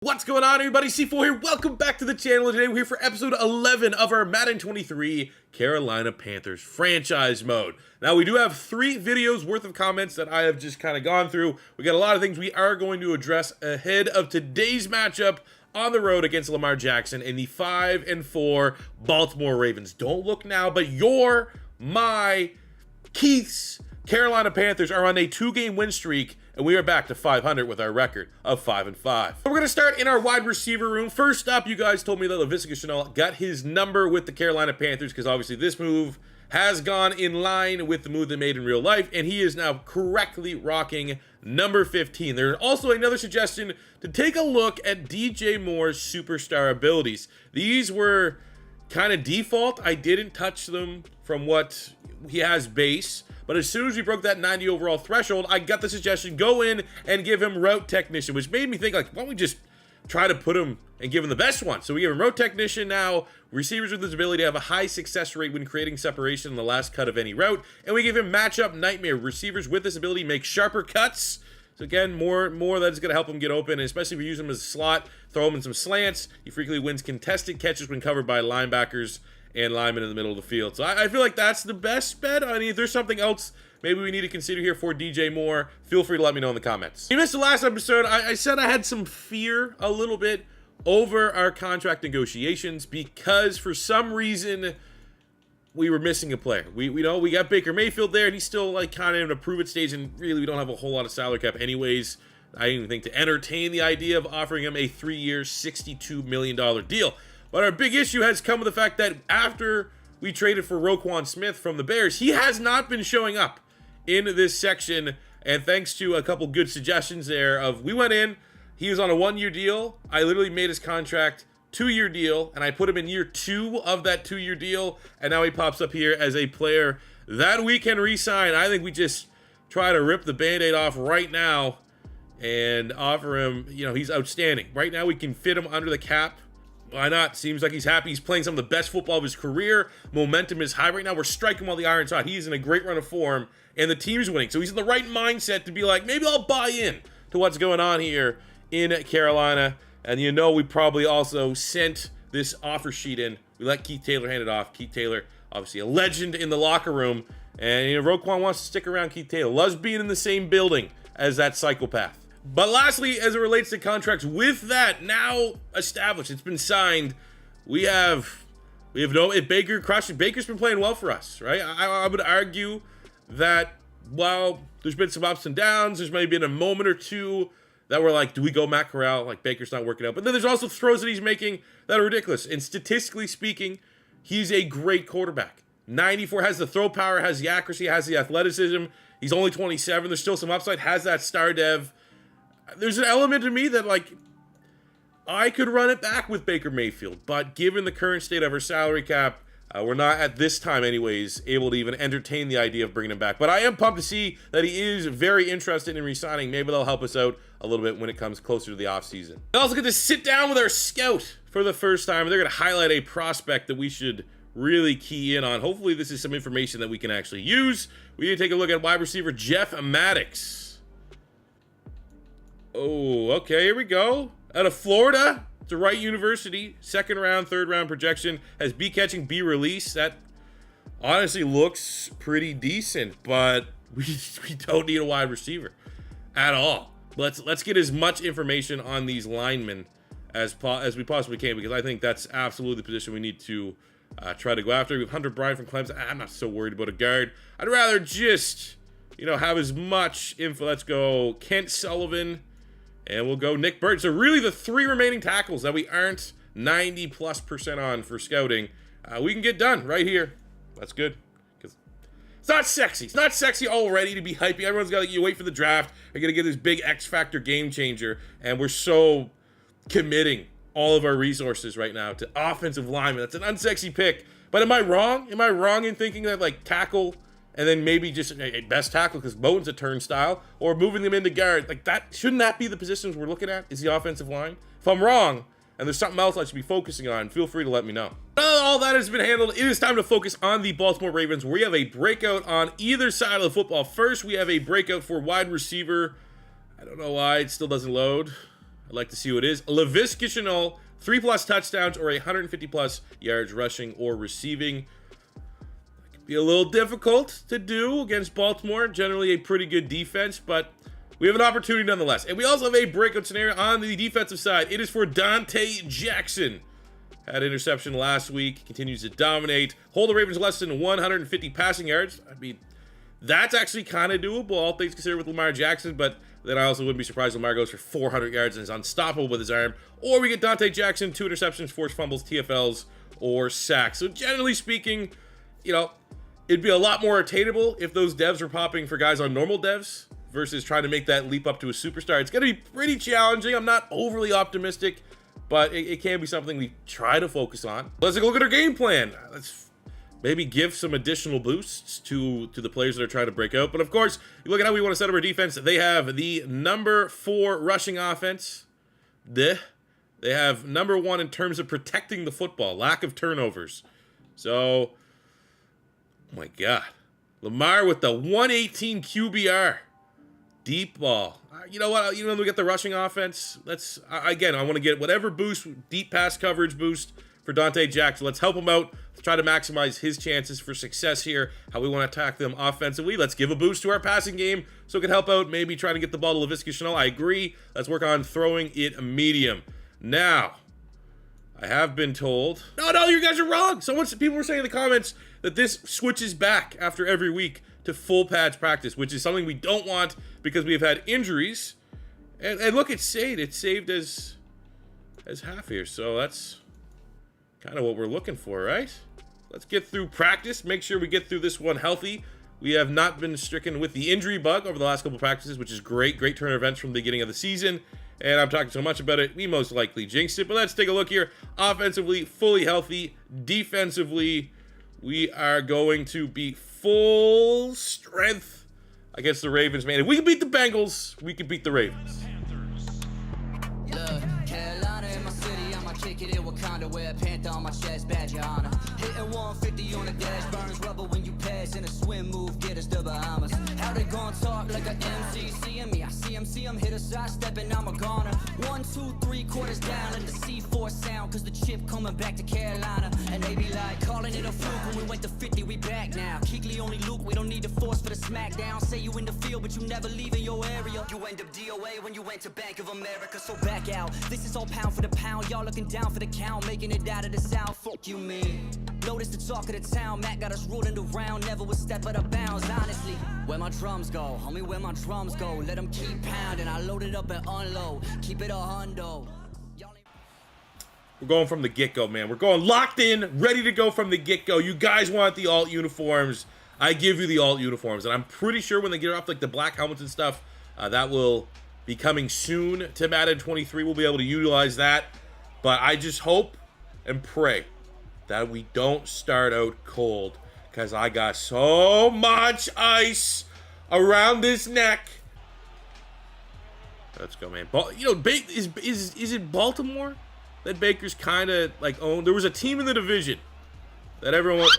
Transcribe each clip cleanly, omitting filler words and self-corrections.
What's going on, everybody? C4 here. Welcome back to the channel. Today we're here for episode 11 of our Madden 23 Carolina Panthers franchise mode. Now, we do have 3 videos worth of comments that I have just kind of gone through. We got a lot of things we are going to address ahead of today's matchup on the road against Lamar Jackson and the 5-4 Baltimore Ravens. Don't look now, but Keith's Carolina Panthers are on a 2-game win streak, and we are back to 500 with our record of 5-5. So we're going to start in our wide receiver room. First up, you guys told me that Laviska Shenault got his number with the Carolina Panthers because obviously this move has gone in line with the move they made in real life, and he is now correctly rocking number 15. There's also another suggestion to take a look at DJ Moore's superstar abilities. These were kind of default. I didn't touch them from what he has base, but as soon as we broke that 90 overall threshold, I got the suggestion, go in and give him route technician, which made me think, like, why don't we just try to put him and give him the best one? So we give him route technician now, receivers with his ability to have a high success rate when creating separation in the last cut of any route, and we give him matchup nightmare. Receivers with this ability make sharper cuts. So again, more that's going to help him get open, and especially if you use him as a slot, throw him in some slants. He frequently wins contested catches when covered by linebackers and linemen in the middle of the field. So I feel like that's the best bet. I mean, if there's something else maybe we need to consider here for DJ Moore, feel free to let me know in the comments. If you missed the last episode, I said I had some fear a little bit over our contract negotiations because for some reason we were missing a player. We got Baker Mayfield there, and he's still like kind of in a prove it stage, and really we don't have a whole lot of salary cap anyways. I didn't even think to entertain the idea of offering him a 3-year, $62 million deal. But our big issue has come with the fact that after we traded for Roquan Smith from the Bears, he has not been showing up in this section. And thanks to a couple good suggestions there of, we went in, he was on a 1-year deal. I literally made his contract 2-year deal, and I put him in year 2 of that 2-year deal. And now he pops up here as a player that we can re-sign. I think we just try to rip the Band-Aid off right now and offer him, he's outstanding. Right now we can fit him under the cap. Why not? Seems like he's happy. He's playing some of the best football of his career. Momentum is high right now. We're striking while the iron's hot. He's in a great run of form, and the team's winning. So he's in the right mindset to be like, maybe I'll buy in to what's going on here in Carolina. And we probably also sent this offer sheet in. We let Keith Taylor hand it off. Keith Taylor, obviously a legend in the locker room. And Roquan wants to stick around Keith Taylor. Loves being in the same building as that psychopath. But lastly, as it relates to contracts, with that now established, it's been signed, we have no, if Baker crushed it, Baker's been playing well for us, right? I would argue that while there's been some ups and downs, there's maybe been a moment or two that we're like, do we go Matt Corral? Like, Baker's not working out. But then there's also throws that he's making that are ridiculous. And statistically speaking, he's a great quarterback. 94, has the throw power, has the accuracy, has the athleticism. He's only 27. There's still some upside, has that star dev. There's an element to me that, like, I could run it back with Baker Mayfield, but given the current state of our salary cap, we're not, at this time anyways, able to even entertain the idea of bringing him back. But I am pumped to see that he is very interested in re-signing. Maybe they'll help us out a little bit when it comes closer to the offseason. We also get to sit down with our scout for the first time. They're going to highlight a prospect that we should really key in on. Hopefully this is some information that we can actually use. We need to take a look at wide receiver Jeff Maddox. Oh, okay, here we go. Out of Florida, it's a Wright University, 2nd round, 3rd round projection, has B catching, B release. That honestly looks pretty decent, but we don't need a wide receiver at all. Let's get as much information on these linemen as we possibly can, because I think that's absolutely the position we need to try to go after. We have Hunter Bryant from Clemson. I'm not so worried about a guard. I'd rather just, have as much info. Let's go Kent Sullivan. And we'll go Nick Bird. So really the 3 remaining tackles that we aren't 90+% on for scouting, we can get done right here. That's good. Because it's not sexy. It's not sexy already to be hypey. Everyone's got you wait for the draft. You're going to get this big X Factor game changer. And we're so committing all of our resources right now to offensive linemen. That's an unsexy pick. But am I wrong? Am I wrong in thinking that, like, tackle and then maybe just a best tackle because Bowen's a turnstile, or moving them into guard? Like, that shouldn't that be the positions we're looking at, is the offensive line? If I'm wrong and there's something else I should be focusing on, feel free to let me know. All that has been handled. It is time to focus on the Baltimore Ravens. We have a breakout on either side of the football. First, we have a breakout for wide receiver. I don't know why it still doesn't load. I'd like to see what it is. Laviska Shenault, 3+ touchdowns or 150+ yards rushing or receiving. That could be a little difficult to do against Baltimore. Generally a pretty good defense, but we have an opportunity nonetheless. And we also have a breakout scenario on the defensive side. It is for Dante Jackson. Had interception last week, continues to dominate. Hold the Ravens less than 150 passing yards. I mean, that's actually kind of doable, all things considered, with Lamar Jackson, but then I also wouldn't be surprised if Lamar goes for 400 yards and is unstoppable with his arm. Or we get Dante Jackson, 2 interceptions, forced fumbles, TFLs, or sacks. So generally speaking, you know, it'd be a lot more attainable if those devs were popping for guys on normal devs versus trying to make that leap up to a superstar. It's going to be pretty challenging. I'm not overly optimistic, but it can be something we try to focus on. Let's take a look at our game plan. Let's maybe give some additional boosts to the players that are trying to break out. But of course, you look at how we want to set up our defense. They have the number 4 rushing offense. They have number 1 in terms of protecting the football, lack of turnovers. So, oh my God. Lamar with the 118 QBR. Deep ball. You know what? You know, we get the rushing offense. Let's, again, I want to get whatever boost, deep pass coverage boost for Dante Jackson. Let's help him out. Let's try to maximize his chances for success here. How we want to attack them offensively. Let's give a boost to our passing game so it can help out. Maybe trying to get the ball to Laviska Shenault. I agree. Let's work on throwing it medium. Now, I have been told. No, you guys are wrong. People were saying in the comments that this switches back after every week to full pads practice, which is something we don't want because we have had injuries. And look, it's saved. It's saved as half here. So that's kind of what we're looking for, right? Let's get through practice. Make sure we get through this one healthy. We have not been stricken with the injury bug over the last couple of practices, which is great. Great turn of events from the beginning of the season. And I'm talking so much about it, we most likely jinxed it. But let's take a look here. Offensively, fully healthy. Defensively, we are going to be full strength against the Ravens, man. If we can beat the Bengals, we can beat the Ravens. Carolina in my city, I'ma kick it in Wakanda, wear a panther on my chest, badge your honor. Hitting 150 on the dash, burns rubber when you pass, in a swim move, get us to Bahamas. How they gon' talk like a MC, seeing me, I see 'em, hit a side step and I'm a goner. 1, 2, 3 quarters down, let the C4 sound, cause the chip coming back to Carolina. And they be like, calling it a fluke, when we went to 50, we back now. Kuechly only Luke, we don't need the force for the smackdown. Say you in the field, but you never leave in your area. You end up DOA when you went to Bank of America, so back out. This is all pound for the pound, y'all looking down for the count, making it out of the south, fuck you mean. Notice the talk of the town, Matt got us rolling around, never would step out of bounds, honestly. Where my drums go, homie, where my drums go, let them keep pounding, I load it up and unload, keep it a hundo. We're going from the get-go, man. We're going locked in, ready to go from the get-go. You guys want the alt uniforms. I give you the alt uniforms, and I'm pretty sure when they get off like the black helmets and stuff, that will be coming soon to Madden 23. We'll be able to utilize that, but I just hope and pray that we don't start out cold, because I got so much ice around this neck. Let's go, man. You know, is it Baltimore that Baker's kind of like owned? There was a team in the division that everyone...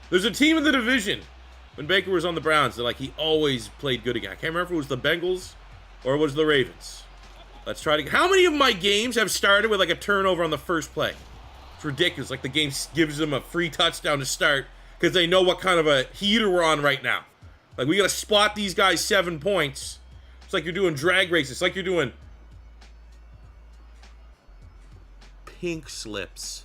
There's a team in the division when Baker was on the Browns that like he always played good again. I can't remember if it was the Bengals or it was the Ravens. Let's try to... How many of my games have started with like a turnover on the first play? It's ridiculous. Like the game gives them a free touchdown to start because they know what kind of a heater we're on right now. Like we got to spot these guys 7 points. It's like you're doing drag races. It's like you're doing pink slips.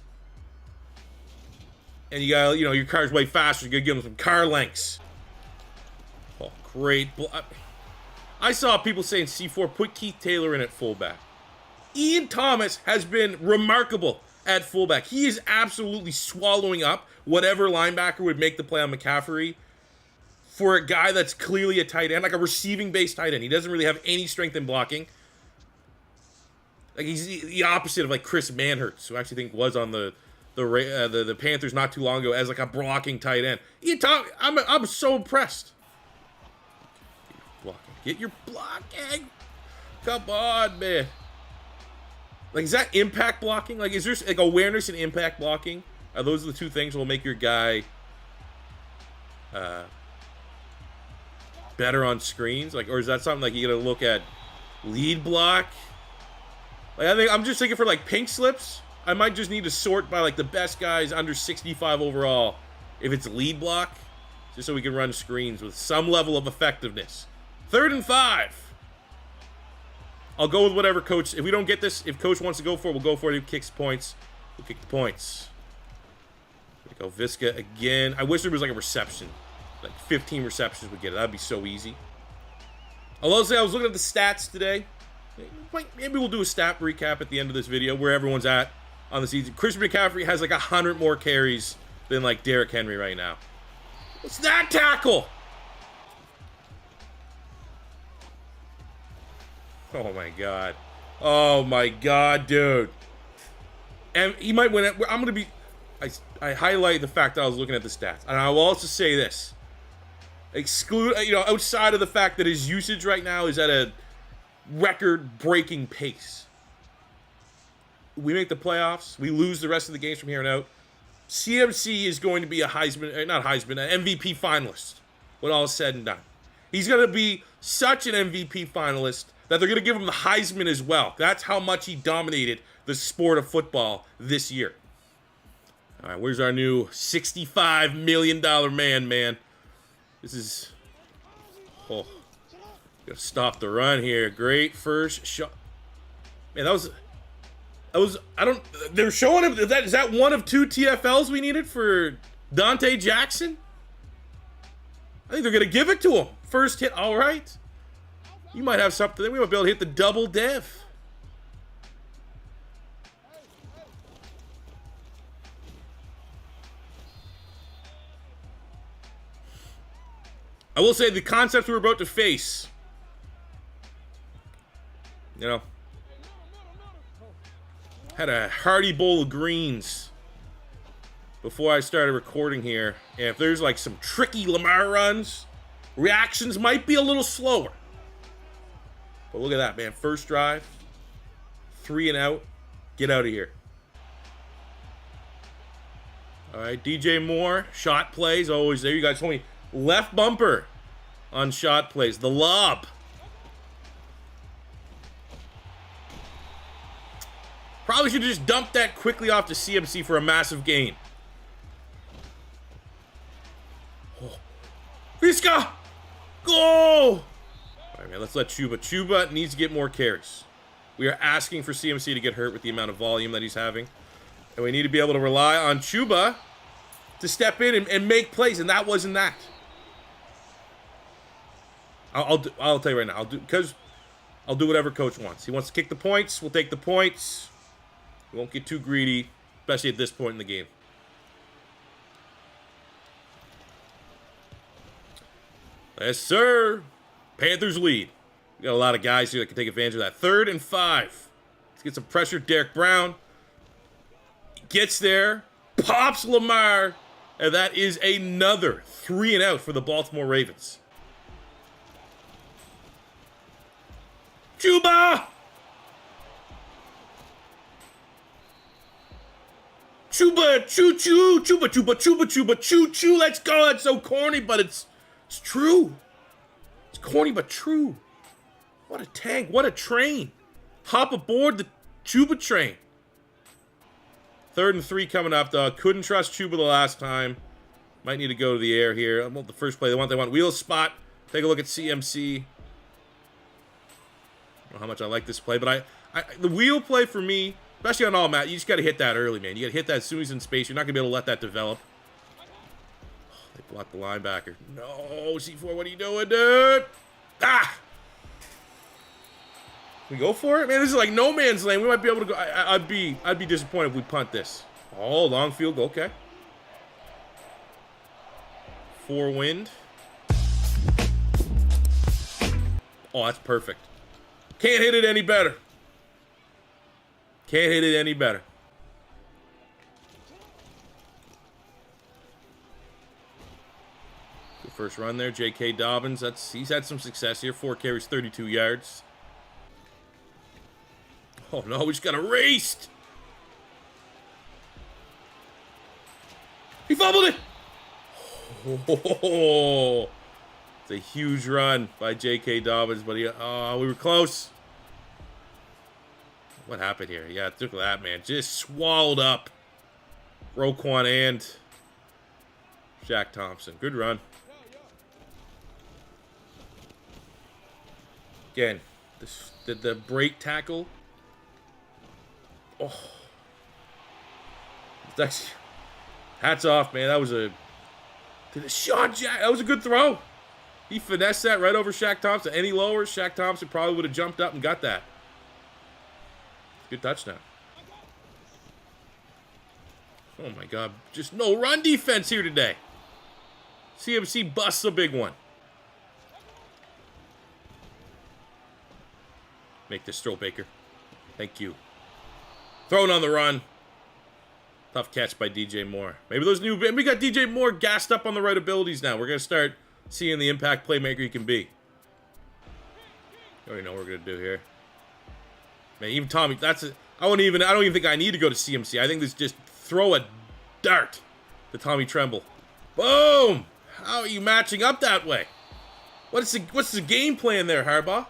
And you got, you know, your car's way faster. You got to give them some car lengths. Oh, great. I saw people saying C4, put Keith Taylor in at fullback. Ian Thomas has been remarkable at fullback. He is absolutely swallowing up whatever linebacker would make the play on McCaffrey for a guy that's clearly a tight end, like a receiving-based tight end. He doesn't really have any strength in blocking. Like he's the opposite of like Chris Manhertz, who I actually think was on the Panthers not too long ago as like a blocking tight end. I'm so impressed. Get your blocking. Come on, man. Like, is that impact blocking? Like, is there like awareness and impact blocking? Are those the two things that will make your guy better on screens? Like, or is that something like you gotta look at lead block? Like, I'm just thinking for like pink slips, I might just need to sort by like the best guys under 65 overall if it's lead block, just so we can run screens with some level of effectiveness. 3rd and 5. I'll go with whatever coach. If we don't get this, if coach wants to go for it, we'll go for it. If he kicks points, we'll kick the points. Here we go, Visca again. I wish there was like a reception. Like 15 receptions would get it. That'd be so easy. I'll say I was looking at the stats today. Maybe we'll do a stat recap at the end of this video where everyone's at on the season. Christian McCaffrey has like 100 more carries than like Derrick Henry right now. What's that tackle? Oh my god. Oh my god, dude. And he might win it. I'm going to be... I highlight the fact that I was looking at the stats. And I will also say this. Outside of the fact that his usage right now is at a record-breaking pace. We make the playoffs. We lose the rest of the games from here on out. CMC is going to be an MVP finalist when all is said and done. He's going to be such an MVP finalist that they're going to give him the Heisman as well. That's how much he dominated the sport of football this year. All right, where's our new $65 million man? This is... Oh, gotta stop the run here. Great first shot. Man, that was... They're showing him... Is that one of 2 TFLs we needed for Dante Jackson? I think they're going to give it to him. First hit, all right. You might have something. We might be able to hit the double div. I will say the concepts we're about to face, had a hearty bowl of greens before I started recording here. And if there's like some tricky Lamar runs, reactions might be a little slower. But look at that, man. First drive, 3 and out. Get out of here. All right, DJ Moore, shot plays, always there. You guys told me left bumper on shot plays. The lob. Probably should have just dumped that quickly off to CMC for a massive gain. Oh. Visca! Go! All right, man, let's let Chuba. Chuba needs to get more carries. We are asking for CMC to get hurt with the amount of volume that he's having. And we need to be able to rely on Chuba to step in and make plays, and that wasn't that. I'll tell you right now, I'll do whatever coach wants. He wants to kick the points, we'll take the points. We won't get too greedy, especially at this point in the game. Yes, sir. Panthers lead. We got a lot of guys here that can take advantage of that. 3rd and 5. Let's get some pressure. Derek Brown gets there, pops Lamar, and that is another 3 and out for the Baltimore Ravens. Chuba! Chuba, choo-choo, Chuba, Chuba, Chuba, Chuba, choo-choo, let's go. That's so corny, but it's true. It's corny, but true. What a tank, what a train. Hop aboard the Chuba train. 3rd and 3 coming up, though. Couldn't trust Chuba the last time. Might need to go to the air here. I want the first play. They want wheel spot. Take a look at CMC. I don't know how much I like this play, but the wheel play for me, especially on all mat, you just got to hit that early, man. You got to hit that as soon as he's in space. You're not going to be able to let that develop. Oh, they blocked the linebacker. No, C4, what are you doing, dude? Ah! We go for it? Man, this is like no man's lane. We might be able to go. I'd be disappointed if we punt this. Oh, long field goal. Okay. 4 wind. Oh, that's perfect. Can't hit it any better. Can't hit it any better. Good first run there. J.K. Dobbins. He's had some success here. 4 carries, 32 yards. Oh no, we just got erased. He fumbled it. Oh, it's a huge run by J.K. Dobbins, but we were close. What happened here? Yeah, look at that, man. Just swallowed up Roquan and Shaq Thompson. Good run. Again, the break tackle. Oh. That's, hats off, man. That was a good throw. He finessed that right over Shaq Thompson. Any lower, Shaq Thompson probably would have jumped up and got that. Good touchdown. Oh my God. Just no run defense here today. CMC busts a big one. Make this throw, Baker. Thank you. Throwing on the run. Tough catch by DJ Moore. Maybe we got DJ Moore gassed up on the right abilities now. We're going to start seeing the impact playmaker he can be. You already know what we're going to do here. Man, even Tommy, I don't even think I need to go to CMC. I think this just throw a dart to Tommy Tremble. Boom! How are you matching up that way? What's the game plan there, Harbaugh?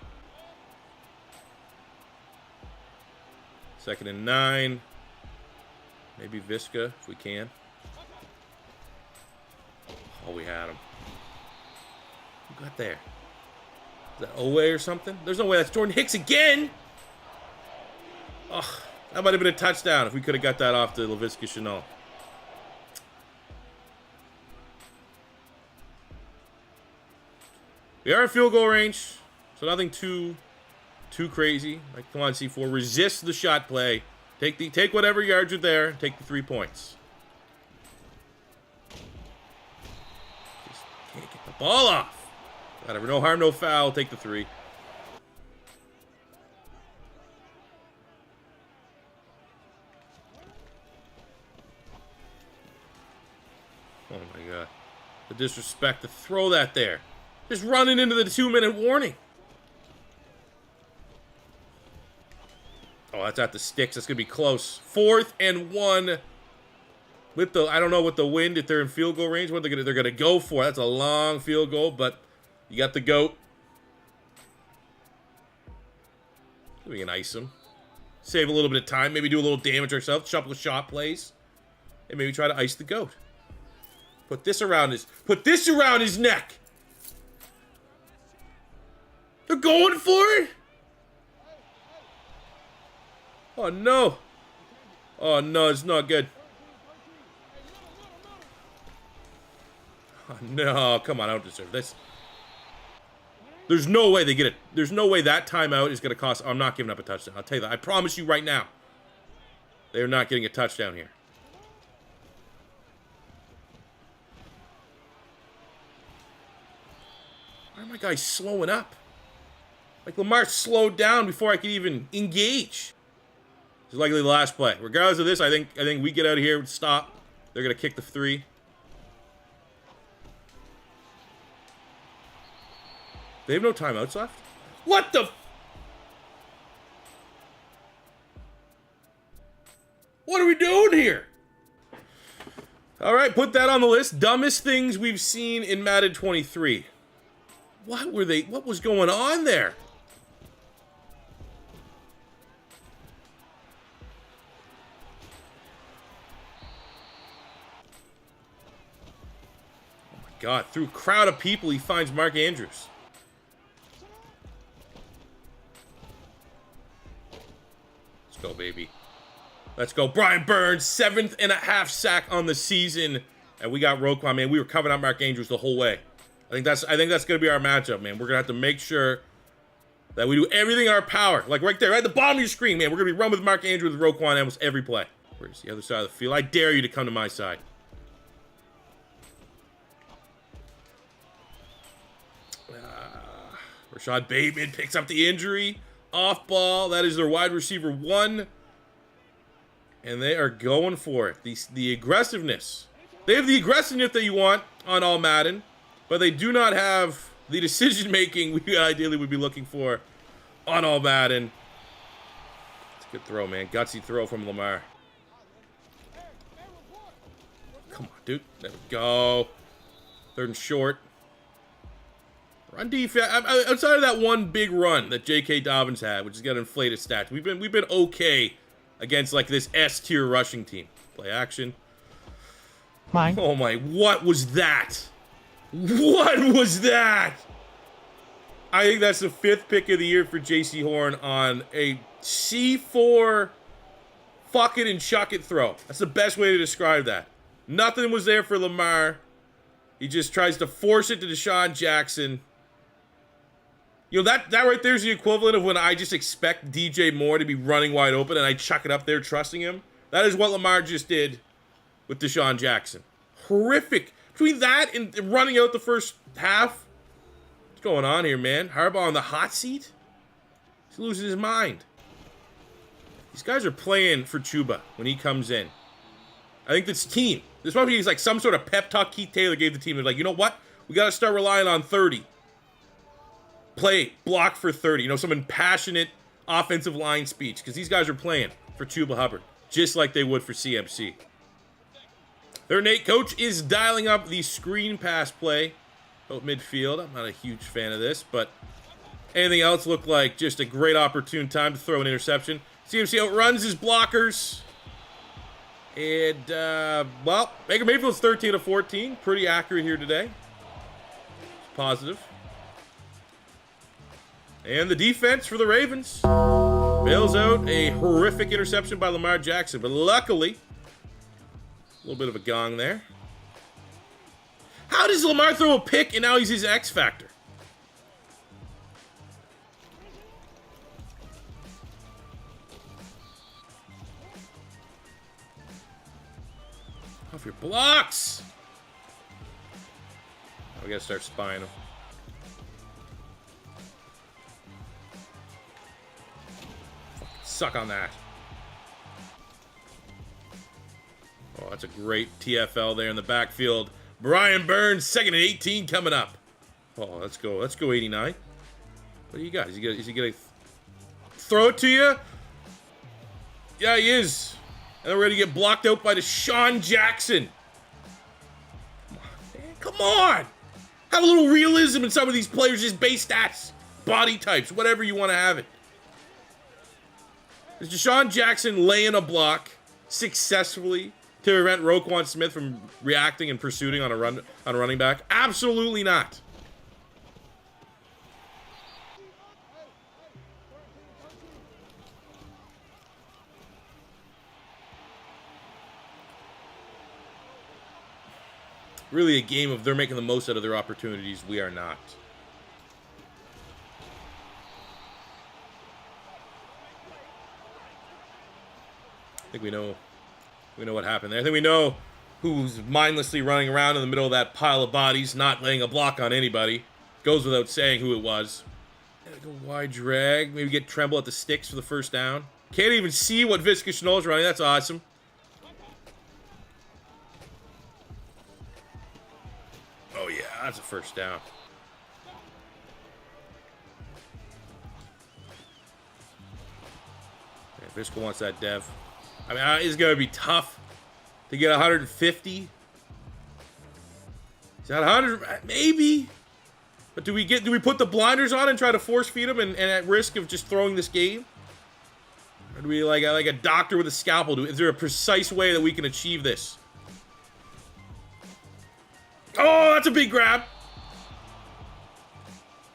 2nd and 9. Maybe Visca, if we can. Oh, we had him. Who got there? Is that Owe or something? There's no way that's Jordan Hicks again! Oh, that might have been a touchdown if we could have got that off to Laviska Shenault. We are in field goal range, so nothing too crazy. Like, come on, C4. Resist the shot play. Take whatever yards are there. Take the 3 points. Just can't get the ball off. Whatever. No harm, no foul. Take the 3. Oh my God. The disrespect to throw that there. Just running into the 2-minute warning. Oh, that's at the sticks. That's going to be close. 4th and 1. With the, I don't know with the wind, if they're in field goal range, what they're going to go for. That's a long field goal, but you got the goat. We can ice him. Save a little bit of time. Maybe do a little damage ourselves. Couple of shot plays. And maybe try to ice the goat. Put this around his neck. They're going for it. Oh no. Oh no, it's not good. Oh no, come on, I don't deserve this. There's no way they get it. There's no way that timeout is going to cost. I'm not giving up a touchdown. I'll tell you that. I promise you right now. They are not getting a touchdown here. Why are my guys slowing up? Like Lamar slowed down before I could even engage. This is likely the last play. Regardless of this, I think we get out of here. Stop. They're gonna kick the 3. They have no timeouts left. What the? What are we doing here? All right, put that on the list. Dumbest things we've seen in Madden 23. What was going on there? Oh my God, through a crowd of people, he finds Mark Andrews. Let's go, baby. Let's go. Brian Burns, 7.5 sack on the season. And we got Roquan, man. We were covering up Mark Andrews the whole way. I think that's going to be our matchup, man. We're going to have to make sure that we do everything in our power. Like right there, right at the bottom of your screen, man. We're going to be run with Mark Andrews with Roquan almost every play. Where's the other side of the field? I dare you to come to my side. Rashad Bateman picks up the injury. Off ball. That is their wide receiver 1. And they are going for it. The aggressiveness. They have the aggressiveness that you want on all Madden. But they do not have the decision-making we ideally would be looking for on all Madden. Good throw, man. Gutsy throw from Lamar. Come on, dude. There we go. 3rd and short. Run defense. Outside of that one big run that J.K. Dobbins had, which has got inflated stats, we've been okay against like this S-tier rushing team. Play action. Mine. Oh my! What was that? What was that? I think that's the 5th pick of the year for J.C. Horn on a C4 fuck it and chuck it throw. That's the best way to describe that. Nothing was there for Lamar. He just tries to force it to Deshaun Jackson. You know, that right there is the equivalent of when I just expect DJ Moore to be running wide open and I chuck it up there trusting him. That is what Lamar just did with Deshaun Jackson. Horrific. Between that and running out the first half, what's going on here, man? Harbaugh on the hot seat? He's losing his mind. These guys are playing for Chuba when he comes in. I think this team, this might be like some sort of pep talk Keith Taylor gave the team. They're like, you know what? We got to start relying on 30. Play, block for 30. You know, some impassionate offensive line speech. Because these guys are playing for Chuba Hubbard. Just like they would for CMC. Their Nate coach is dialing up the screen pass play out midfield. I'm not a huge fan of this. But anything else looked like just a great opportune time to throw an interception. CMC outruns his blockers. And, well, Baker Mayfield's 13 of 14. Pretty accurate here today. Positive. And the defense for the Ravens bails out a horrific interception by Lamar Jackson. But luckily, a little bit of a gong there. How does Lamar throw a pick and now he's his X factor? Off your blocks. Oh, we gotta start spying him. Suck on that. Oh, that's a great TFL there in the backfield. Brian Burns, 2nd and 18 coming up. Oh, let's go. Let's go 89. What do you got? Is he gonna throw it to you? Yeah, he is. And then we're going to get blocked out by Deshaun Jackson. Come on, man. Come on. Have a little realism in some of these players' just base stats, body types, whatever you want to have it. Is Deshaun Jackson laying a block successfully to prevent Roquan Smith from reacting and pursuing on a running back? Absolutely not. Really a game of they're making the most out of their opportunities. We are not. I think we know what happened there. I think we know who's mindlessly running around in the middle of that pile of bodies, not laying a block on anybody. Goes without saying who it was. Go wide drag. Maybe get Tremble at the sticks for the first down. Can't even see what Visca Chenault's running. That's awesome. Oh, yeah, that's a first down. Okay, Visca wants that dev. I mean, it's going to be tough to get 150. Is that 100? Maybe. But do we put the blinders on and try to force feed him and at risk of just throwing this game? Or do we like a doctor with a scalpel? Is there a precise way that we can achieve this? Oh, that's a big grab.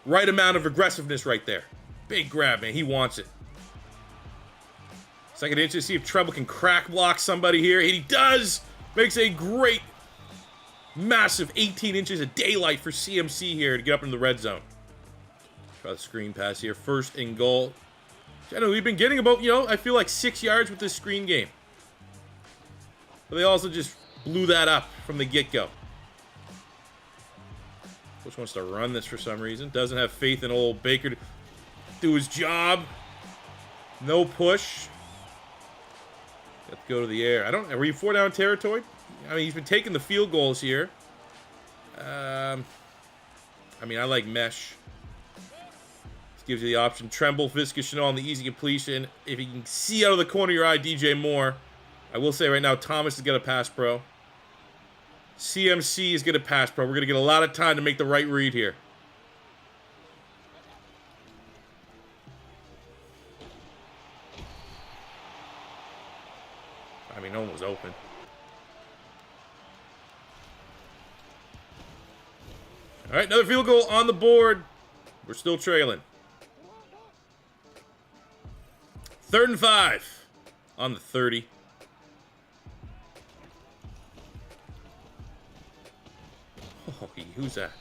Right amount of aggressiveness right there. Big grab, man. He wants it. Second inch to see if Treble can crack block somebody here. And he does. Makes a great, massive 18 inches of daylight for CMC here to get up into the red zone. Try the screen pass here. 1st and goal. I know we've been getting about, I feel like 6 yards with this screen game. But they also just blew that up from the get-go. Coach wants to run this for some reason. Doesn't have faith in old Baker to do his job. No push. Got to go to the air. Were you 4-down territory? I mean, he's been taking the field goals here. I mean, I like mesh. Gives you the option. Tremble, Visca, Chanel on the easy completion. If you can see out of the corner of your eye, DJ Moore. I will say right now, Thomas is going to pass pro. CMC is going to pass pro. We're going to get a lot of time to make the right read here. I mean, no one was open. All right, another field goal on the board. We're still trailing. 3rd and 5 on the 30. Oh, who's that?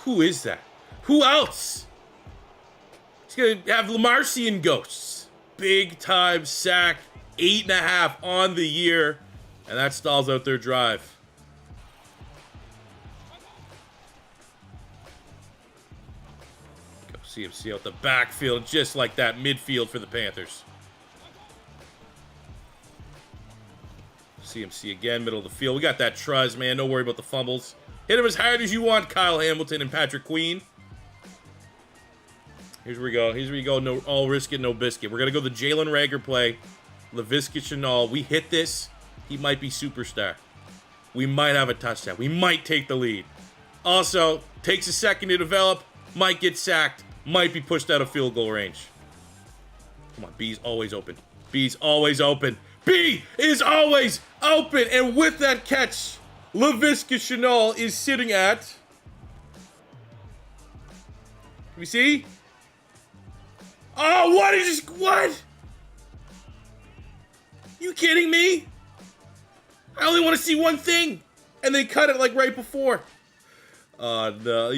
Who is that? Who else? He's going to have Lamarcian ghosts. Big time sack. 8.5 on the year. And that stalls out their drive. Go CMC out the backfield. Just like that midfield for the Panthers. CMC again, middle of the field. We got that truz, man. Don't worry about the fumbles. Hit him as hard as you want, Kyle Hamilton and Patrick Queen. Here's where we go. Here's where you go. No, all risk it, no biscuit. We're going to go the Jalen Reagor play. Laviska Shenault. We hit this. He might be superstar. We might have a touchdown. We might take the lead. Also, takes a second to develop. Might get sacked. Might be pushed out of field goal range. Come on, B's always open. B's always open. B is always open. And with that catch, Laviska Shenault is sitting at... Let me see. Oh, what is this? What? You kidding me? I only want to see one thing. And they cut it like right before. No.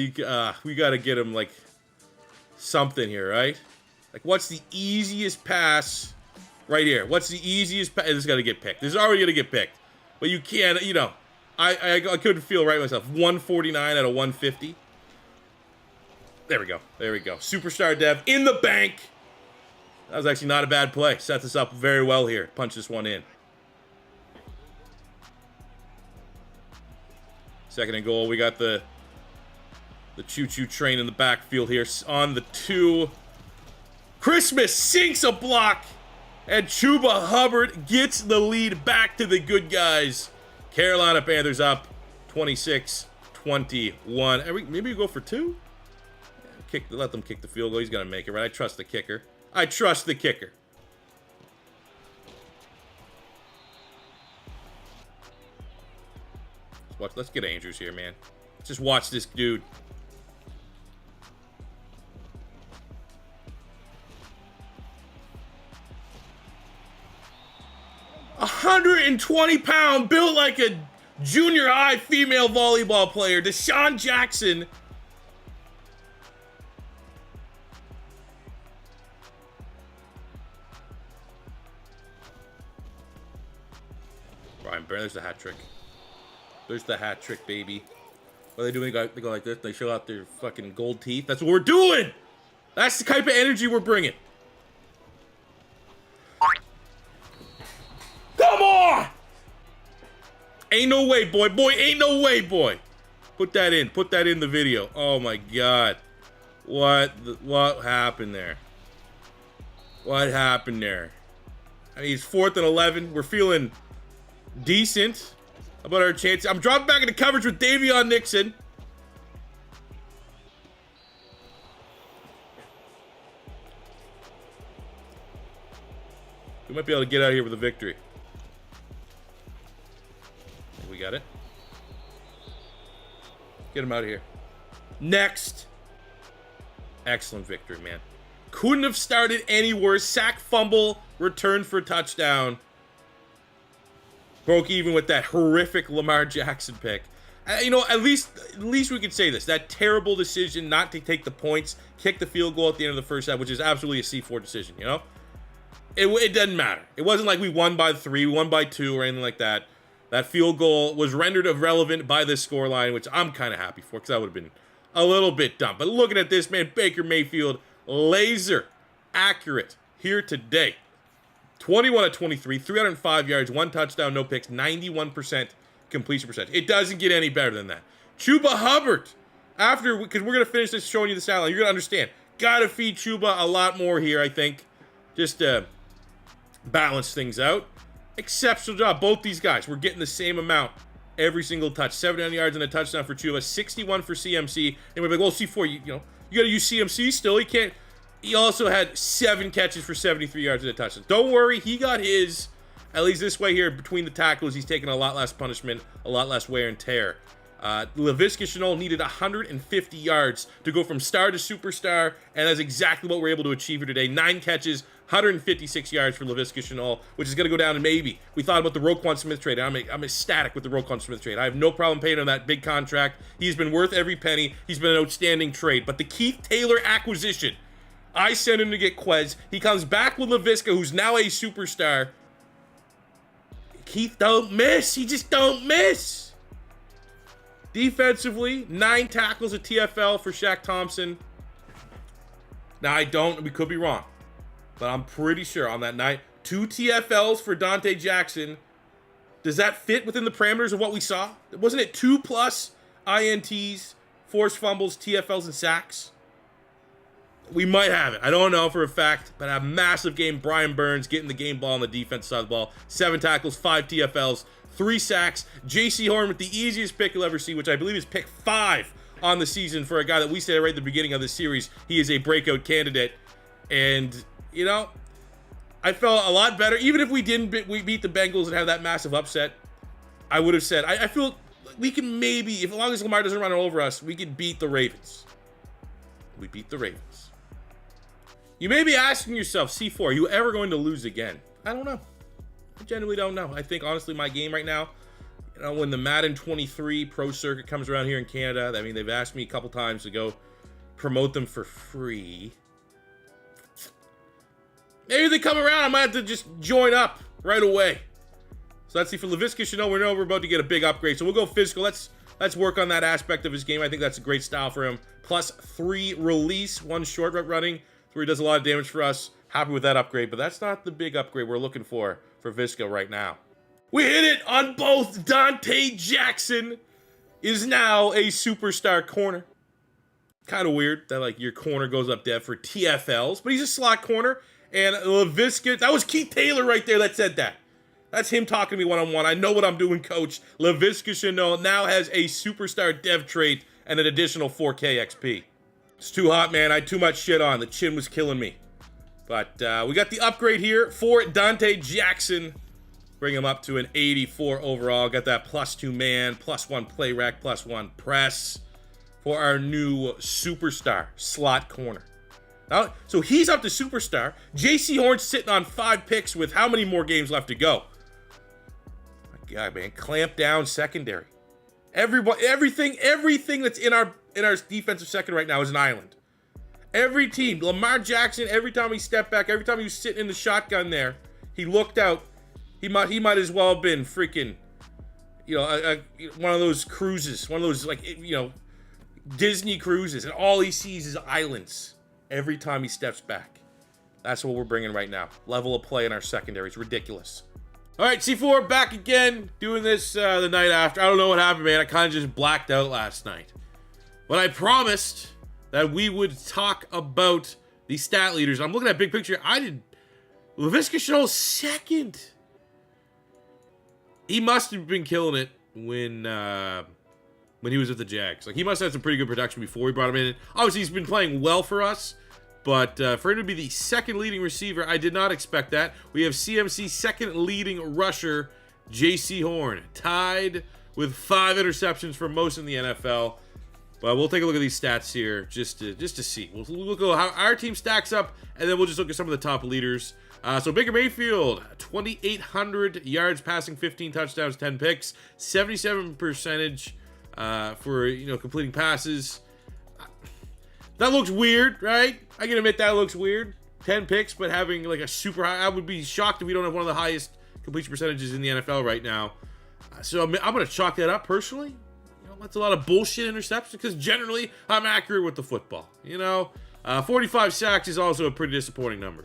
We got to get him like something here, right? Like, what's the easiest pass right here? What's the easiest pass? This is going to get picked. This is already going to get picked. But you can't, you know. I couldn't feel right myself. 149 out of 150. There we go. There we go. Superstar Dev in the bank. That was actually not a bad play. Sets us up very well here. Punch this one in. 2nd and goal. We got the choo-choo train in the backfield here. On the 2. Christmas sinks a block. And Chuba Hubbard gets the lead back to the good guys. Carolina Panthers up 26-21. Maybe we go for 2? Let them kick the field goal. He's going to make it, right? I trust the kicker. I trust the kicker. Let's get Andrews here, man. Just watch this dude. A 120-pound, built like a junior high female volleyball player, Deshaun Jackson. Brian Burns, there's the hat trick. There's the hat trick, baby. What are they doing? They go like this. They show out their fucking gold teeth. That's what we're doing. That's the type of energy we're bringing. Come on! Ain't no way, boy. Boy, ain't no way, boy. Put that in. Put that in the video. Oh, my God. What happened there? What happened there? I mean, it's 4th and 11. We're feeling decent about our chances. I'm dropping back into coverage with Davion Nixon. We might be able to get out of here with a victory. We got it. Get him out of here. Next. Excellent victory, man. Couldn't have started any worse. Sack, fumble, return for touchdown. Broke even with that horrific Lamar Jackson pick. You know, at least we could say this. That terrible decision not to take the points, kick the field goal at the end of the first half, which is absolutely a C4 decision, you know? It doesn't matter. It wasn't like we won by 3, we won by 2, or anything like that. That field goal was rendered irrelevant by this scoreline, which I'm kind of happy for, because that would have been a little bit dumb. But looking at this, man, Baker Mayfield, laser accurate here today. 21 of 23, 305 yards, 1 touchdown, no picks, 91% completion percentage. It doesn't get any better than that. Chuba Hubbard, because we're going to finish this showing you the stat line, you're going to understand. Gotta feed Chuba a lot more here, I think, just to balance things out. Exceptional job. Both these guys, we're getting the same amount every single touch. 79 yards and a touchdown for Chuba, 61 for CMC. And we're like, well, C4, you know, you gotta use CMC still. He can't. He also had 7 catches for 73 yards and a touchdown. Don't worry, he got his. At least this way here, between the tackles, he's taking a lot less punishment, a lot less wear and tear. Laviska Shenault needed 150 yards to go from star to superstar, and that's exactly what we're able to achieve here today. 9 catches, 156 yards for Laviska Shenault, which is going to go down to maybe. We thought about the Roquan Smith trade. I'm ecstatic with the Roquan Smith trade. I have no problem paying him that big contract. He's been worth every penny. He's been an outstanding trade. But the Keith Taylor acquisition, I sent him to get Quez. He comes back with Laviska, who's now a superstar. Keith don't miss. He just don't miss. Defensively, 9 tackles at TFL for Shaq Thompson. Now, we could be wrong, but I'm pretty sure on that night, 2 TFLs for Dante Jackson. Does that fit within the parameters of what we saw? Wasn't it 2+ INTs, forced fumbles, TFLs, and sacks? We might have it. I don't know for a fact, but a massive game. Brian Burns getting the game ball on the defense side of the ball. 7 tackles, 5 TFLs, 3 sacks. J.C. Horn with the easiest pick you'll ever see, which I believe is pick 5 on the season for a guy that we said right at the beginning of the series. He is a breakout candidate. And, you know, I felt a lot better. Even if we beat the Bengals and have that massive upset, I would have said, I feel we can maybe, as long as Lamar doesn't run over us, we can beat the Ravens. We beat the Ravens. You may be asking yourself, C4, are you ever going to lose again? I don't know. I genuinely don't know. I think, honestly, my game right now, you know, when the Madden 23 Pro Circuit comes around here in Canada, I mean, they've asked me a couple times to go promote them for free. Maybe they come around, I might have to just join up right away. So let's see, for Laviska Shenault, we know we're about to get a big upgrade, so we'll go physical. Let's work on that aspect of his game. I think that's a great style for him. Plus 3 release, 1 short route running, where he does a lot of damage for us. Happy with that upgrade, but that's not the big upgrade we're looking for Visca right now. We hit it on both. Dante Jackson is now a superstar corner. Kind of weird that, like, your corner goes up dev for TFLs, but he's a slot corner. And Laviska, that was Keith Taylor right there that said that. That's him talking to me one-on-one. I know what I'm doing, coach. Laviska Shenault now has a superstar dev trait and an additional 4K XP. It's too hot, man. I had too much shit on. The chin was killing me. But we got the upgrade here for Dante Jackson. Bring him up to an 84 overall. Got that +2 man, +1 play rack, +1 press for our new superstar slot corner. Now, so he's up to superstar. J.C. Horn's sitting on 5 picks with how many more games left to go? My God, man. Clamp down secondary. Everything that's in our defensive second right now is an island. Every team, Lamar Jackson, every time he stepped back, every time he was sitting in the shotgun there, he looked out. He might as well have been freaking, you know, one of those cruises, one of those, like, you know, Disney cruises, and all he sees is islands every time he steps back. That's what we're bringing right now. Level of play in our secondary is ridiculous. All right, C4 back again, doing this the night after. I don't know what happened, man. I kind of just blacked out last night. But I promised that we would talk about the stat leaders. I'm looking at big picture. Laviska Shenault second. He must have been killing it when he was with the Jags. Like, he must have had some pretty good production before we brought him in. Obviously, he's been playing well for us, but for him to be the second leading receiver, I did not expect that. We have CMC second leading rusher, J.C. Horn, tied with 5 interceptions for most in the NFL. But we'll take a look at these stats here just to see. We'll look at how our team stacks up, and then we'll just look at some of the top leaders. So Baker Mayfield, 2,800 yards passing, 15 touchdowns, 10 picks, 77% for, you know, completing passes. That looks weird, right? I can admit that looks weird. 10 picks, but having like a super high. I would be shocked if we don't have one of the highest completion percentages in the NFL right now. So I'm going to chalk that up personally. That's a lot of bullshit interceptions because generally I'm accurate with the football. You know, 45 sacks is also a pretty disappointing number.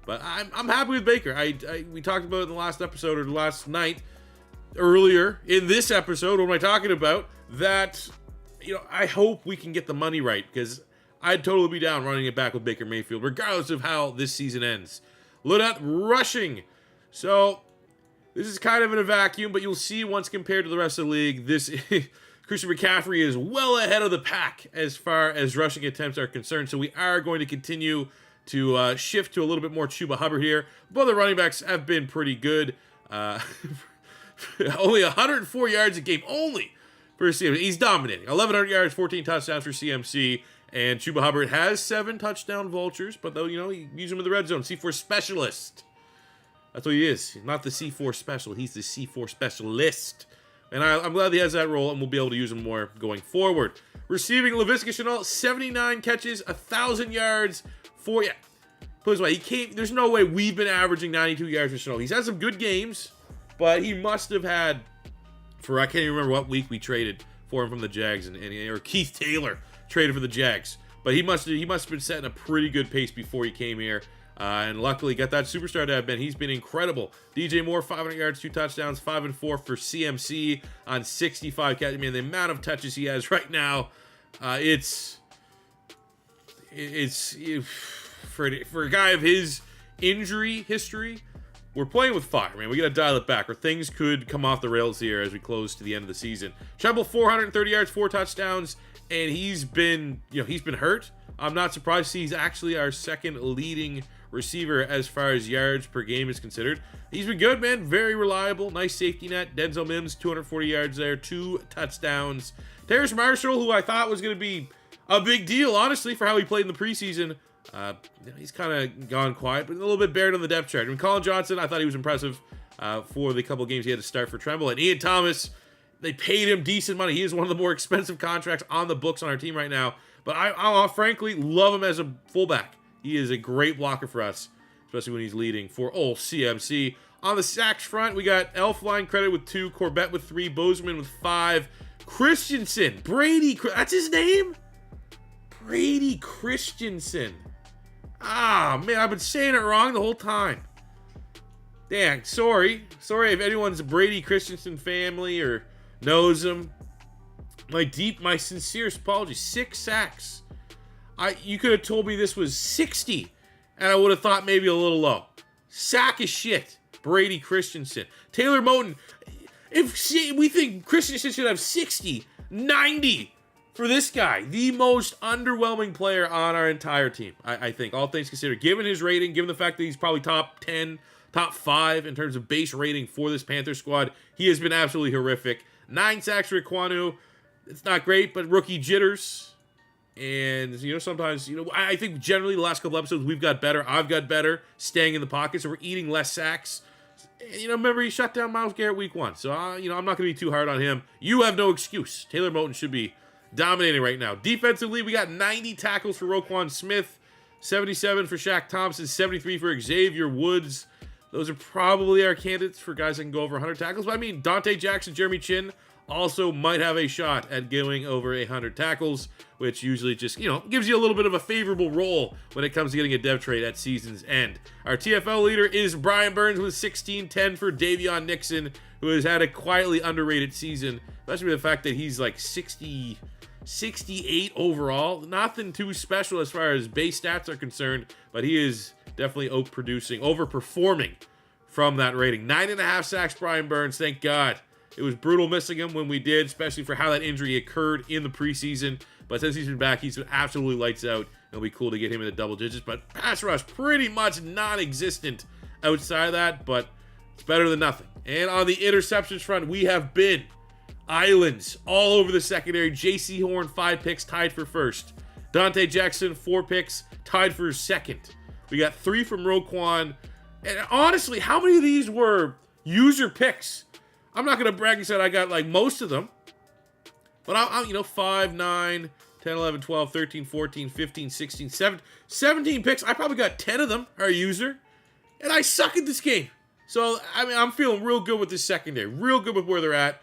But I'm happy with Baker. We talked about it in the last episode or the last night earlier in this episode. What am I talking about? That, you know, I hope we can get the money right because I'd totally be down running it back with Baker Mayfield, regardless of how this season ends. Look at rushing. So, this is kind of in a vacuum, but you'll see once compared to the rest of the league, this Christian McCaffrey is well ahead of the pack as far as rushing attempts are concerned. So we are going to continue to shift to a little bit more Chuba Hubbard here. Both the running backs have been pretty good. Only 104 yards a game, only for CMC. He's dominating. 1,100 yards, 14 touchdowns for CMC. And Chuba Hubbard has 7 touchdown vultures, but though, you know, you use him in the red zone. C4 specialist. That's what he is. He's not the C4 special. He's the C4 specialist. And I'm glad he has that role, and we'll be able to use him more going forward. Receiving, Laviska Shenault, 79 catches, 1,000 yards, 4... Yeah. Put it this way, he can't... There's no way we've been averaging 92 yards for Shenault. He's had some good games, but he must have had... I can't even remember what week we traded for him from the Jags, or Keith Taylor traded for the Jags. But he must have been setting a pretty good pace before he came here. And luckily got that superstar to have been. He's been incredible. DJ Moore, 500 yards, 2 touchdowns, 5 and 4 for CMC on 65 catches. I mean, the amount of touches he has right now, it's for a guy of his injury history, we're playing with fire, man. We got to dial it back, or things could come off the rails here as we close to the end of the season. Tremble, 430 yards, 4 touchdowns, and he's been hurt. I'm not surprised to see he's actually our second leading receiver as far as yards per game is considered. He's been good, man. Very reliable. Nice safety net. Denzel Mims, 240 yards there. 2 touchdowns. Terrace Marshall, who I thought was going to be a big deal, honestly, for how he played in the preseason. He's kind of gone quiet, but a little bit buried on the depth chart. I mean, Colin Johnson, I thought he was impressive for the couple games he had to start for Tremble. And Ian Thomas, they paid him decent money. He is one of the more expensive contracts on the books on our team right now. But I frankly love him as a fullback. He is a great blocker for us, especially when he's leading for old CMC. On the sacks front, we got OLine credit with 2, Corbett with 3, Bozeman with 5, Christensen, Brady, that's his name? Brady Christensen. Ah, man, I've been saying it wrong the whole time. Dang, sorry if anyone's a Brady Christensen family or knows him. My sincere apologies. 6 sacks. You could have told me this was 60, and I would have thought maybe a little low. Sack is shit. Brady Christensen. Taylor Moton. We think Christensen should have 60, 90 for this guy. The most underwhelming player on our entire team, I think, all things considered. Given his rating, given the fact that he's probably top 10, top 5 in terms of base rating for this Panthers squad, he has been absolutely horrific. 9 sacks for Roquan. It's not great, but rookie jitters. And, sometimes, I think generally the last couple episodes we've got better. I've got better staying in the pocket, so we're eating less sacks. And, remember, he shut down Myles Garrett week 1. So, I'm not going to be too hard on him. You have no excuse. Taylor Moton should be dominating right now. Defensively, we got 90 tackles for Roquan Smith, 77 for Shaq Thompson, 73 for Xavier Woods. Those are probably our candidates for guys that can go over 100 tackles. But, I mean, Dante Jackson, Jeremy Chin also might have a shot at going over 100 tackles, which usually just, gives you a little bit of a favorable role when it comes to getting a dev trade at season's end. Our TFL leader is Brian Burns with 16-10 for Davion Nixon, who has had a quietly underrated season, especially with the fact that he's like 68 overall. Nothing too special as far as base stats are concerned, but he is definitely overperforming from that rating. 9.5 sacks, Brian Burns, thank God. It was brutal missing him when we did, especially for how that injury occurred in the preseason. But since he's been back, he's been absolutely lights out. It'll be cool to get him in the double digits. But pass rush, pretty much non-existent outside of that, but it's better than nothing. And on the interceptions front, we have been islands all over the secondary. J.C. Horn, 5 picks, tied for first. Dante Jackson, 4 picks, tied for second. We got 3 from Roquan. And honestly, how many of these were user picks? I'm not going to brag and say I got most of them. But I'm 5, 9, 10, 11, 12, 13, 14, 15, 16, 17 picks. I probably got 10 of them are user. And I suck at this game. So, I'm feeling real good with this secondary. Real good with where they're at.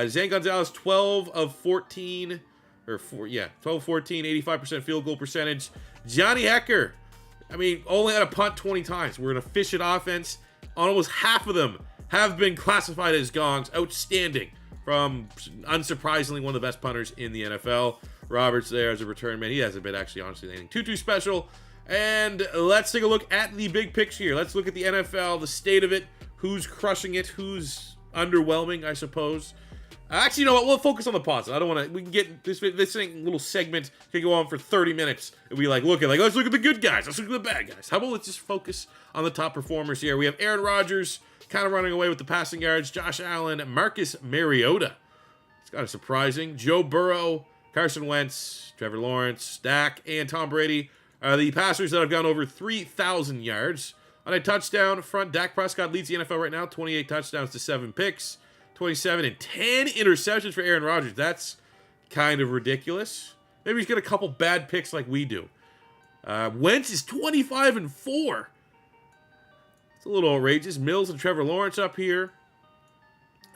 Zane Gonzalez, 12 of 14. 12 of 14, 85% field goal percentage. Johnny Hecker, only had a punt 20 times. We're an efficient offense. Almost half of them have been classified as gongs. Outstanding from, unsurprisingly, one of the best punters in the NFL. Roberts there as a return man. He hasn't been actually, honestly, anything too special. And let's take a look at the big picture here. Let's look at the NFL, the state of it, who's crushing it, who's underwhelming, I suppose. Actually, you know what? We'll focus on the positives. I don't want to. We can get this thing, little segment can go on for 30 minutes. And we let's look at the good guys. Let's look at the bad guys. How about let's just focus on the top performers here? We have Aaron Rodgers kind of running away with the passing yards. Josh Allen, Marcus Mariota. It's kind of surprising. Joe Burrow, Carson Wentz, Trevor Lawrence, Dak, and Tom Brady are the passers that have gone over 3,000 yards. On a touchdown front, Dak Prescott leads the NFL right now, 28 touchdowns to 7 picks. 27 and 10 interceptions for Aaron Rodgers. That's kind of ridiculous. Maybe he's got a couple bad picks like we do. Wentz is 25 and 4. It's a little outrageous. Mills and Trevor Lawrence up here.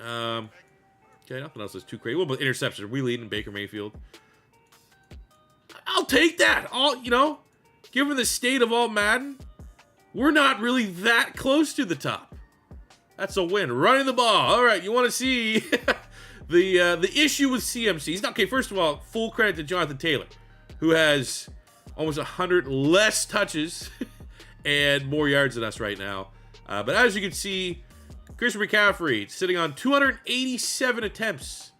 Okay, nothing else is too crazy. What about interceptions? Are we leading Baker Mayfield? I'll take that. Given the state of all Madden, we're not really that close to the top. That's a win. Running the ball. All right, you want to see the issue with CMC. Okay, first of all, full credit to Jonathan Taylor, who has almost 100 less touches and more yards than us right now. But as you can see, Christian McCaffrey sitting on 287 attempts.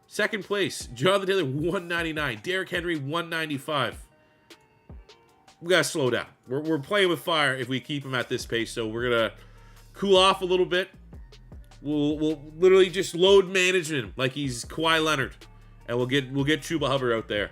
Second place. Jonathan Taylor, 199. Derrick Henry, 195. We got to slow down. We're playing with fire if we keep him at this pace, so we're going to cool off a little bit. We'll literally just load manage him like he's Kawhi Leonard, and we'll get Chuba Hubbard out there.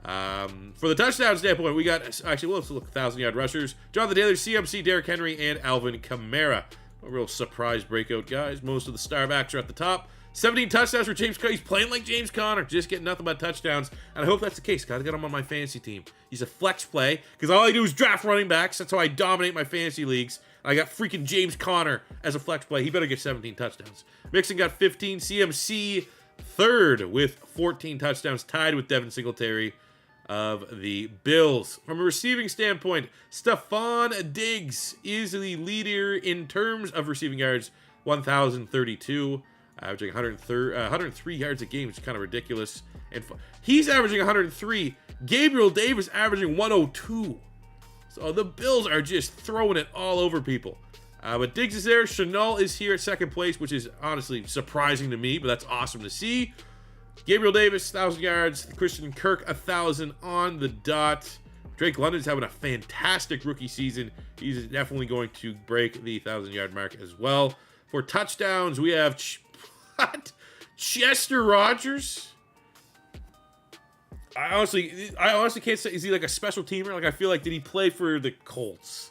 For the touchdown standpoint, we got let's look 1,000-yard rushers: Jonathan Taylor, CMC, Derrick Henry, and Alvin Kamara. A real surprise breakout guys. Most of the star backs are at the top. 17 touchdowns for James Conner. He's playing like James Conner, just getting nothing but touchdowns. And I hope that's the case. Gotta get him on my fantasy team. He's a flex play because all I do is draft running backs. That's how I dominate my fantasy leagues. I got freaking James Conner as a flex play. He better get 17 touchdowns. Mixon got 15. CMC third with 14 touchdowns, tied with Devin Singletary of the Bills. From a receiving standpoint, Stephon Diggs is the leader in terms of receiving yards, 1,032. Averaging 103 yards a game, which is kind of ridiculous. And he's averaging 103. Gabriel Davis averaging 102. So the Bills are just throwing it all over people. But Diggs is there. Chanel is here at second place, which is honestly surprising to me, but that's awesome to see. Gabriel Davis, 1,000 yards. Christian Kirk, 1,000 on the dot. Drake London's having a fantastic rookie season. He's definitely going to break the 1,000-yard mark as well. For touchdowns, we have Chester Rogers. I honestly can't say, is he like a special teamer? Like, I feel like, did he play for the Colts?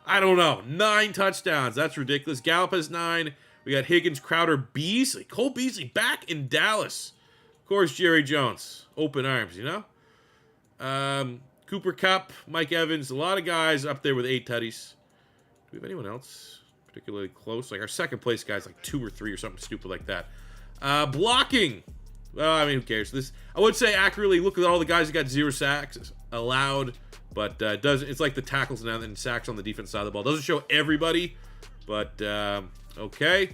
I don't know. 9 touchdowns. That's ridiculous. Gallup has 9. We got Higgins, Crowder, Beasley. Cole Beasley back in Dallas. Of course, Jerry Jones. Open arms, you know? Cooper Kupp, Mike Evans. A lot of guys up there with 8 tutties. Do we have anyone else particularly close? Like, our second place guy's like 2 or 3 or something stupid like that. Blocking. Well, I mean, who cares? I would say accurately, look at all the guys who got 0 sacks allowed, but it's like the tackles and sacks on the defense side of the ball. Doesn't show everybody, but okay.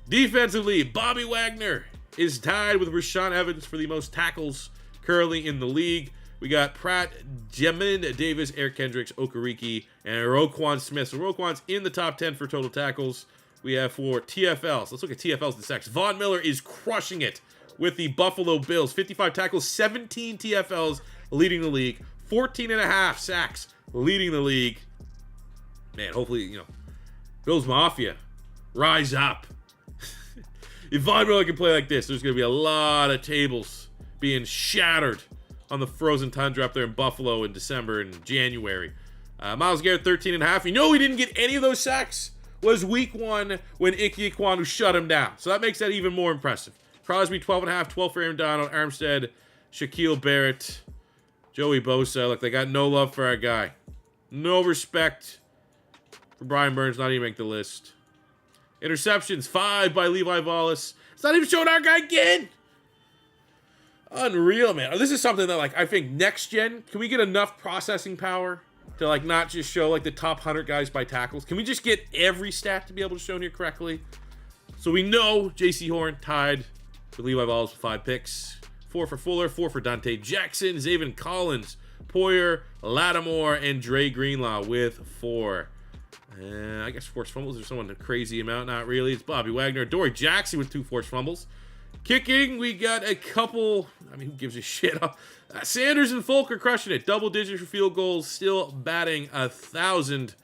Defensively, Bobby Wagner is tied with Rashaan Evans for the most tackles currently in the league. We got Pratt, Jamin Davis, Eric Kendricks, Okereke, and Roquan Smith. So Roquan's in the top 10 for total tackles. We have for TFLs. Let's look at TFLs and sacks. Von Miller is crushing it with the Buffalo Bills. 55 tackles, 17 TFLs, leading the league. 14.5 sacks, leading the league. Man, hopefully, Bills Mafia, rise up. If Von Miller can play like this, there's going to be a lot of tables being shattered on the frozen tundra up there in Buffalo in December and January. Myles Garrett, 13.5. You know he didn't get any of those sacks was week 1 when Ike Ekwonu shut him down. So that makes that even more impressive. Crosby, 12.5. 12 for Aaron Donald, Armstead, Shaquille Barrett, Joey Bosa. Look, they got no love for our guy. No respect for Brian Burns. Not even make the list. Interceptions, 5 by Levi Wallace. It's not even showing our guy again. Unreal, man. This is something that, I think next gen, can we get enough processing power to, not just show, the top 100 guys by tackles? Can we just get every stat to be able to show here correctly? So we know J.C. Horn tied with Levi Wallace with 5 picks. 4 for Fuller, 4 for Dante Jackson, Zaven Collins, Poyer, Lattimore, and Dre Greenlaw with 4. I guess forced fumbles are someone a crazy amount. Not really. It's Bobby Wagner. Dory Jackson with 2 forced fumbles. Kicking, we got a couple. I mean, who gives a shit? Sanders and Folk are crushing it. Double digits for field goals. Still batting 1,000.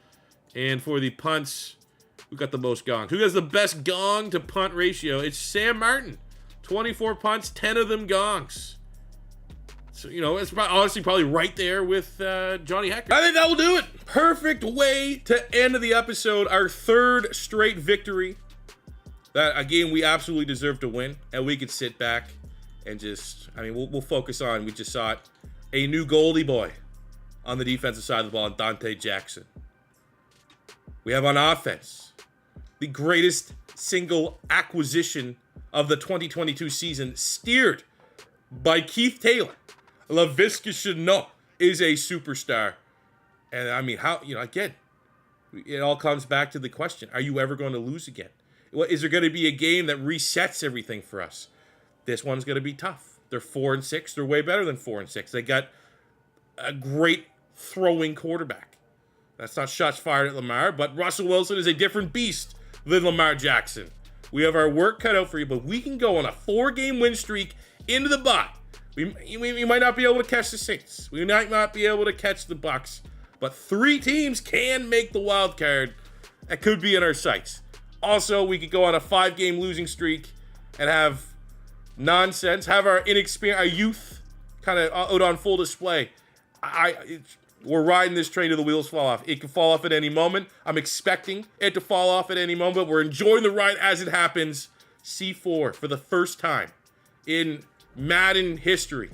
And for the punts, who got the most gongs? Who has the best gong to punt ratio? It's Sam Martin. 24 punts, 10 of them gongs. So, you know, it's honestly probably right there with Johnny Hecker. I think that will do it. Perfect way to end the episode. Our 3rd straight victory. That, again, we absolutely deserve to win. And we could sit back and just, I mean, we'll focus on, we just saw it, a new Goldie boy on the defensive side of the ball, Dante Jackson. We have on offense the greatest single acquisition of the 2022 season, steered by Keith Taylor. Laviska Shenault is a superstar. And I mean, how, you know, again, it all comes back to the question, are you ever going to lose again? Is there going to be a game that resets everything for us? This one's going to be tough. They're 4-6. They're way better than 4-6. They got a great throwing quarterback. That's not shots fired at Lamar, but Russell Wilson is a different beast than Lamar Jackson. We have our work cut out for you, but we can go on a 4-game win streak into the bye. We might not be able to catch the Saints. We might not be able to catch the Bucks, but 3 teams can make the wild card. That could be in our sights. Also, we could go on a 5-game losing streak and have nonsense, have our inexperience, our youth kind of out on full display. We're riding this train till the wheels fall off. It can fall off at any moment. I'm expecting it to fall off at any moment. We're enjoying the ride as it happens. C4 for the first time in Madden history.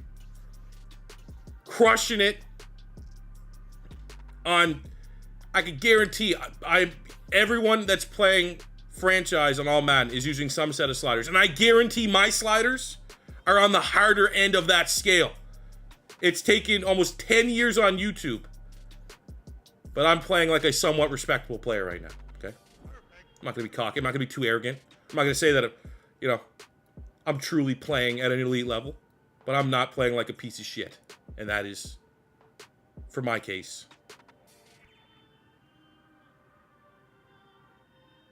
Crushing it on, I can guarantee, everyone that's playing franchise on all Madden is using some set of sliders. And I guarantee my sliders are on the harder end of that scale. It's taken almost 10 years on YouTube. But I'm playing like a somewhat respectable player right now, okay? I'm not going to be cocky. I'm not going to be too arrogant. I'm not going to say that, you know, I'm truly playing at an elite level. But I'm not playing like a piece of shit. And that is, for my case,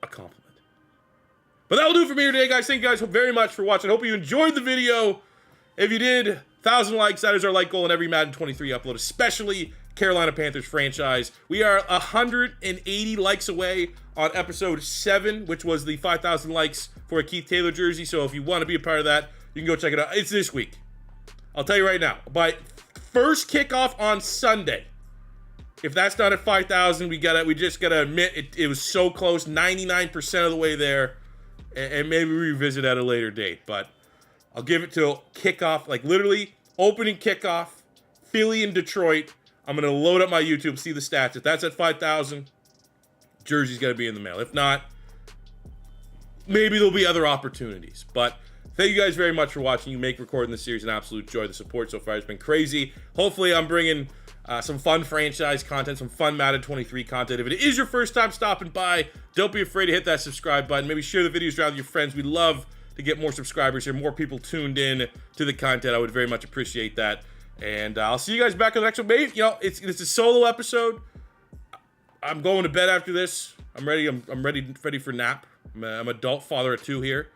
a compliment. But that'll do it for me today, guys. Thank you guys very much for watching. I hope you enjoyed the video. If you did, 1,000 likes. That is our like goal in every Madden 23 upload, especially Carolina Panthers franchise. We are 180 likes away on episode 7, which was the 5,000 likes for a Keith Taylor jersey. So if you want to be a part of that, you can go check it out. It's this week. I'll tell you right now. By first kickoff on Sunday, if that's not at 5,000, we just gotta admit it was so close, 99% of the way there, and maybe revisit at a later date. But I'll give it till kickoff, like literally opening kickoff, Philly and Detroit. I'm gonna load up my YouTube, see the stats. If that's at 5,000, jersey's gotta be in the mail. If not, maybe there'll be other opportunities. But thank you guys very much for watching. You make recording this series an absolute joy. The support so far has been crazy. Hopefully I'm bringing some fun franchise content, some fun Madden 23 content. If it is your first time stopping by, don't be afraid to hit that subscribe button. Maybe share the videos around with your friends. We love to get more subscribers here, more people tuned in to the content. I would very much appreciate that. And I'll see you guys back on the next one. Maybe, you know, it's a solo episode. I'm going to bed after this. I'm ready. I'm ready for nap. I'm adult father of 2 here.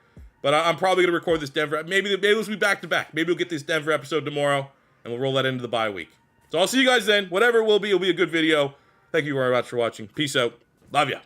But I'm probably going to record this Denver. Maybe this will be back to back. Maybe we'll get this Denver episode tomorrow, and we'll roll that into the bye week. So I'll see you guys then. Whatever it will be a good video. Thank you very much for watching. Peace out. Love ya.